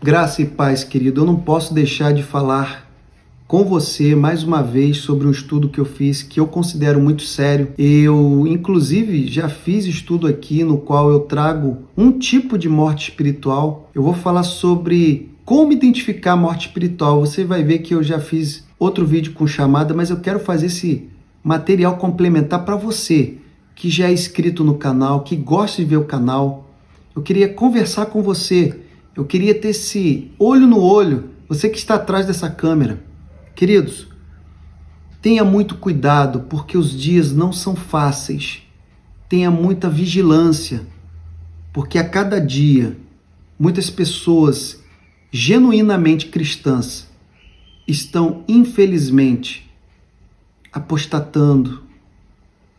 Graça e paz, querido. Eu não posso deixar de falar com você mais uma vez sobre um estudo que eu fiz que eu considero muito sério. Eu, inclusive, já fiz estudo aqui no qual eu trago um tipo de morte espiritual. Eu vou falar sobre como identificar a morte espiritual. Você vai ver que eu já fiz outro vídeo com chamada, mas eu quero fazer esse material complementar para você que já é inscrito no canal, que gosta de ver o canal. Eu queria conversar com você. Eu queria ter esse olho no olho, você que está atrás dessa câmera. Queridos, tenha muito cuidado, porque os dias não são fáceis. Tenha muita vigilância, porque a cada dia, muitas pessoas genuinamente cristãs estão, infelizmente, apostatando,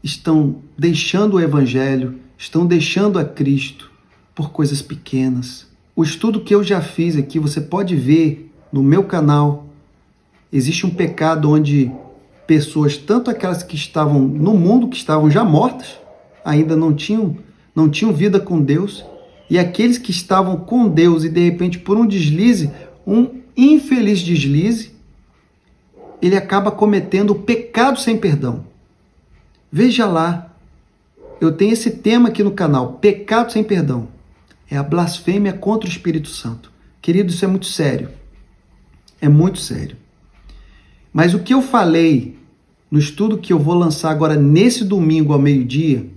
estão deixando o Evangelho, estão deixando a Cristo por coisas pequenas. O estudo que eu já fiz aqui, você pode ver no meu canal. Existe um pecado onde pessoas, tanto aquelas que estavam no mundo, que estavam já mortas, ainda não tinham vida com Deus, e aqueles que estavam com Deus e de repente por um deslize, um infeliz deslize, ele acaba cometendo o pecado sem perdão. Veja lá, eu tenho esse tema aqui no canal, pecado sem perdão. É a blasfêmia contra o Espírito Santo. Querido, isso é muito sério. É muito sério. Mas o que eu falei no estudo que eu vou lançar agora nesse domingo ao meio-dia,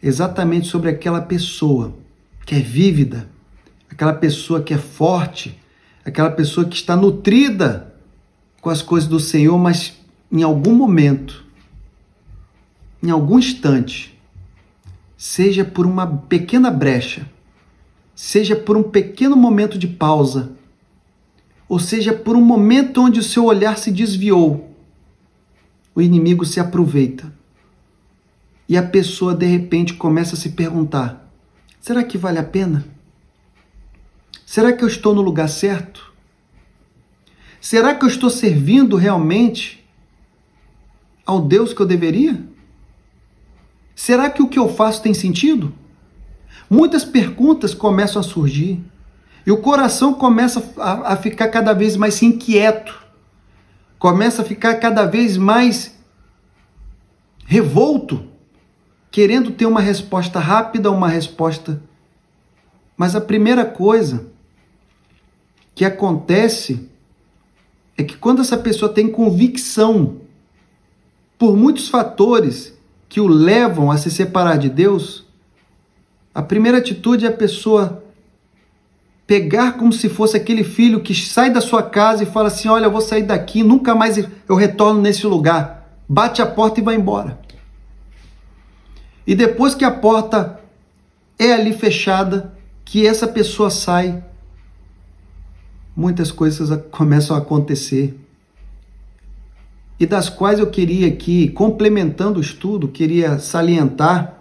exatamente sobre aquela pessoa que é vívida, aquela pessoa que é forte, aquela pessoa que está nutrida com as coisas do Senhor, mas em algum momento, em algum instante, seja por uma pequena brecha, seja por um pequeno momento de pausa, ou seja por um momento onde o seu olhar se desviou, o inimigo se aproveita. E a pessoa, de repente, começa a se perguntar: será que vale a pena? Será que eu estou no lugar certo? Será que eu estou servindo realmente ao Deus que eu deveria? Será que o que eu faço tem sentido? Muitas perguntas começam a surgir e o coração começa a ficar cada vez mais inquieto, começa a ficar cada vez mais revolto, querendo ter uma resposta rápida, uma resposta. Mas a primeira coisa que acontece é que quando essa pessoa tem convicção, por muitos fatores que o levam a se separar de Deus, a primeira atitude é a pessoa pegar como se fosse aquele filho que sai da sua casa e fala assim: olha, eu vou sair daqui, nunca mais eu retorno nesse lugar. Bate a porta e vai embora. E depois que a porta é ali fechada, que essa pessoa sai, muitas coisas começam a acontecer. E das quais eu queria aqui, complementando o estudo, queria salientar,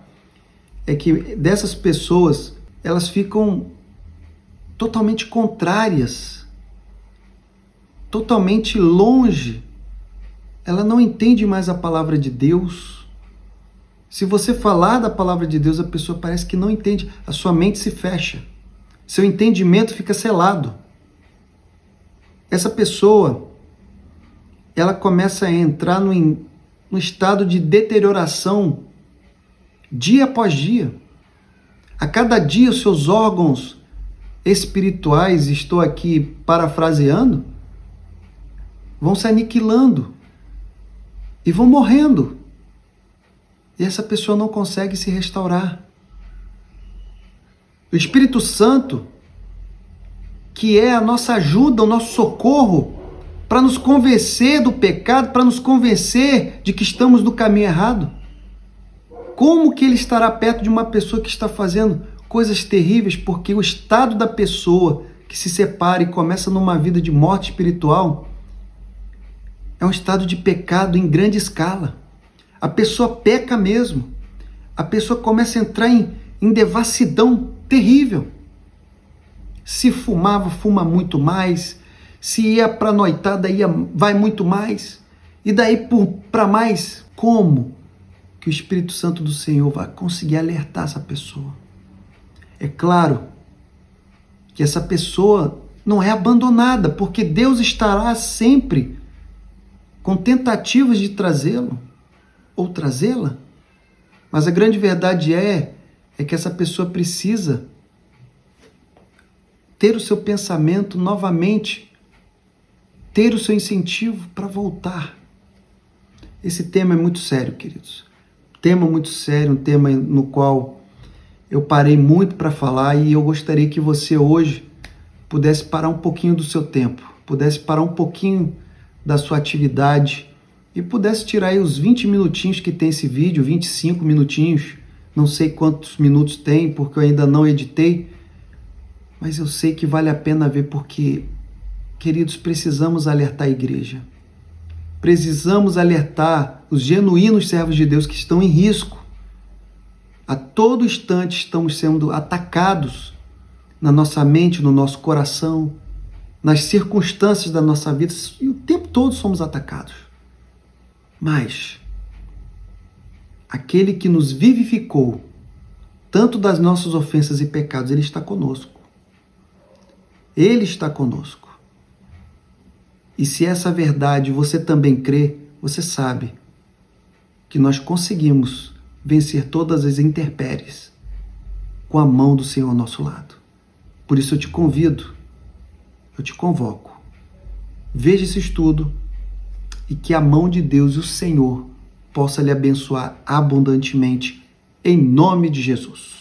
é que dessas pessoas, elas ficam totalmente contrárias, totalmente longe. Ela não entende mais a palavra de Deus. Se você falar da palavra de Deus, a pessoa parece que não entende. A sua mente se fecha. Seu entendimento fica selado. Essa pessoa, ela começa a entrar no estado de deterioração dia após dia. A cada dia os seus órgãos espirituais, estou aqui parafraseando, vão se aniquilando e vão morrendo. E essa pessoa não consegue se restaurar. O Espírito Santo, que é a nossa ajuda, o nosso socorro, para nos convencer do pecado, para nos convencer de que estamos no caminho errado. Como que ele estará perto de uma pessoa que está fazendo coisas terríveis? Porque o estado da pessoa que se separa e começa numa vida de morte espiritual é um estado de pecado em grande escala. A pessoa peca mesmo. A pessoa começa a entrar em devassidão terrível. Se fumava, fuma muito mais. Se ia para a noitada, vai muito mais. E daí para mais. Como que o Espírito Santo do Senhor vai conseguir alertar essa pessoa? É claro que essa pessoa não é abandonada, porque Deus estará sempre com tentativas de trazê-lo ou trazê-la. Mas a grande verdade é que essa pessoa precisa ter o seu pensamento novamente, ter o seu incentivo para voltar. Esse tema é muito sério, queridos. Tema muito sério, um tema no qual eu parei muito para falar e eu gostaria que você hoje pudesse parar um pouquinho do seu tempo, pudesse parar um pouquinho da sua atividade e pudesse tirar aí os 20 minutinhos que tem esse vídeo, 25 minutinhos, não sei quantos minutos tem, porque eu ainda não editei, mas eu sei que vale a pena ver porque, queridos, precisamos alertar a igreja. Precisamos alertar os genuínos servos de Deus que estão em risco. A todo instante estamos sendo atacados na nossa mente, no nosso coração, nas circunstâncias da nossa vida, e o tempo todo somos atacados. Mas aquele que nos vivificou, tanto das nossas ofensas e pecados, Ele está conosco. Ele está conosco. E se essa verdade você também crê, você sabe que nós conseguimos vencer todas as intempéries com a mão do Senhor ao nosso lado. Por isso eu te convido, eu te convoco. Veja esse estudo e que a mão de Deus e o Senhor possa lhe abençoar abundantemente em nome de Jesus.